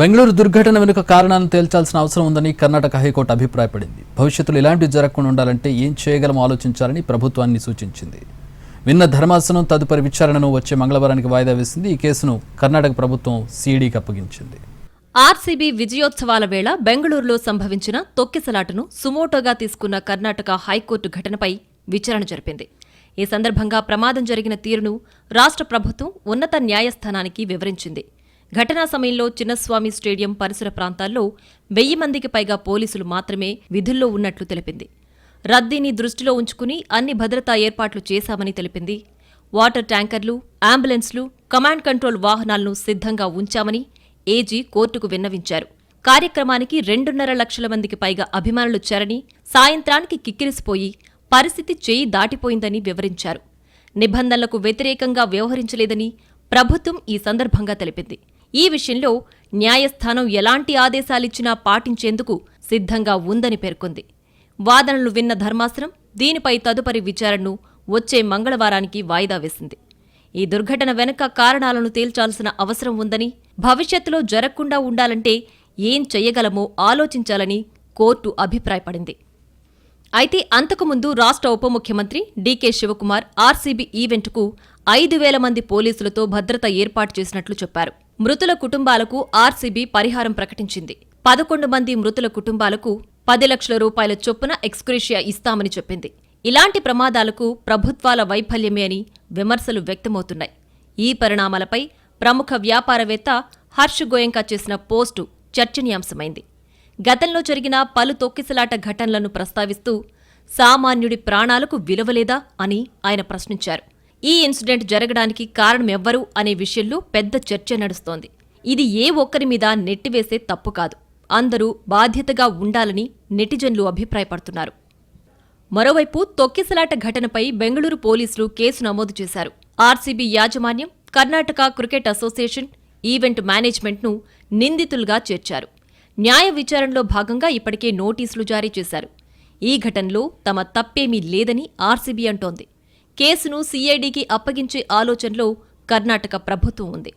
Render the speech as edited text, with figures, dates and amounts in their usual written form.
బెంగళూరు దుర్ఘటన వెనుక కారణాలను తేల్చాల్సిన అవసరం ఉందని కర్ణాటక హైకోర్టు అభిప్రాయపడింది. భవిష్యత్తులో ఇలాంటివి జరగకుండా ఉండాలంటే ఏం చేయగలమో ఆలోచించాలని ప్రభుత్వాన్ని సూచించింది. విన్న ధర్మాసనం తదుపరి విచారణను వచ్చే మంగళవారానికి వాయిదా వేసింది. ఈ కేసును కర్ణాటక ప్రభుత్వం సిఐడికి అప్పగించింది. ఆర్సీబీ విజయోత్సవాల వేళ బెంగళూరులో సంభవించిన తొక్కిసలాటను సుమోటోగా తీసుకున్న కర్ణాటక హైకోర్టు ఘటనపై విచారణ జరిపింది. ఈ సందర్భంగా ప్రమాదం జరిగిన తీరును రాష్ట్ర ప్రభుత్వం ఉన్నత న్యాయస్థానానికి వివరించింది. ఘటనా సమయంలో చిన్నస్వామి స్టేడియం పరిసర ప్రాంతాల్లో 1000 మందికి పైగా పోలీసులు మాత్రమే విధుల్లో ఉన్నట్లు తెలిపింది. రద్దీని దృష్టిలో ఉంచుకుని అన్ని భద్రతా ఏర్పాట్లు చేశామని తెలిపింది. వాటర్ ట్యాంకర్లు, అంబులెన్స్లు, కమాండ్ కంట్రోల్ వాహనాలను సిద్ధంగా ఉంచామని ఏజీ కోర్టుకు విన్నవించారు. కార్యక్రమానికి 2.5 లక్షల మందికి పైగా అభిమానులొచ్చారని, సాయంత్రానికి కిక్కిరిసిపోయి పరిస్థితి చేయి దాటిపోయిందని వివరించారు. నిబంధనలకు వ్యతిరేకంగా వ్యవహరించలేదని ప్రభుత్వం ఈ సందర్భంగా తెలిపింది. ఈ విషయంలో న్యాయస్థానం ఎలాంటి ఆదేశాలిచ్చినా పాటించేందుకు సిద్ధంగా ఉందని పేర్కొంది. వాదనలు విన్న ధర్మాసనం దీనిపై తదుపరి విచారణను వచ్చే మంగళవారానికి వాయిదా వేసింది. ఈ దుర్ఘటన వెనుక కారణాలను తేల్చాల్సిన అవసరం ఉందని, భవిష్యత్తులో జరగకుండా ఉండాలంటే ఏం చెయ్యగలమో ఆలోచించాలని కోర్టు అభిప్రాయపడింది. అయితే అంతకుముందు రాష్ట్ర ఉప ముఖ్యమంత్రి డీకే శివకుమార్ ఆర్సీబీ ఈవెంట్కు 5,000 మంది పోలీసులతో భద్రత ఏర్పాటు చేసినట్లు చెప్పారు. మృతుల కుటుంబాలకు ఆర్సీబీ పరిహారం ప్రకటించింది. 11 మంది మృతుల కుటుంబాలకు 10 లక్షల రూపాయల చొప్పున ఎక్స్గ్రేషియా ఇస్తామని చెప్పింది. ఇలాంటి ప్రమాదాలకు ప్రభుత్వాల వైఫల్యమే అని విమర్శలు వ్యక్తమవుతున్నాయి. ఈ పరిణామాలపై ప్రముఖ వ్యాపారవేత్త హర్ష్ గోయంకా చేసిన పోస్టు చర్చనీయాంశమైంది. గతంలో జరిగిన పలు తొక్కిసలాట ఘటనలను ప్రస్తావిస్తూ సామాన్యుడి ప్రాణాలకు విలువలేదా అని ఆయన ప్రశ్నించారు. ఈ ఇన్సిడెంట్ జరగడానికి కారణమెవ్వరు అనే విషయంలో పెద్ద చర్చ నడుస్తోంది. ఇది ఏ ఒక్కరి మీద నెట్టివేసే తప్పు కాదు, అందరూ బాధ్యతగా ఉండాలని నెటిజన్లు అభిప్రాయపడుతున్నారు. మరోవైపు తొక్కిసలాట ఘటనపై బెంగళూరు పోలీసులు కేసు నమోదు చేశారు. ఆర్సీబీ యాజమాన్యం, కర్ణాటక క్రికెట్ అసోసియేషన్, ఈవెంట్ మేనేజ్మెంట్ను నిందితులుగా చేర్చారు. న్యాయ విచారణలో భాగంగా ఇప్పటికే నోటీసులు జారీ చేశారు. ఈ ఘటనలో తమ తప్పేమీ లేదని ఆర్సీబీ అంటోంది. కేసును సిఐడికి అప్పగించే ఆలోచనలో కర్ణాటక ప్రభుత్వం ఉంది.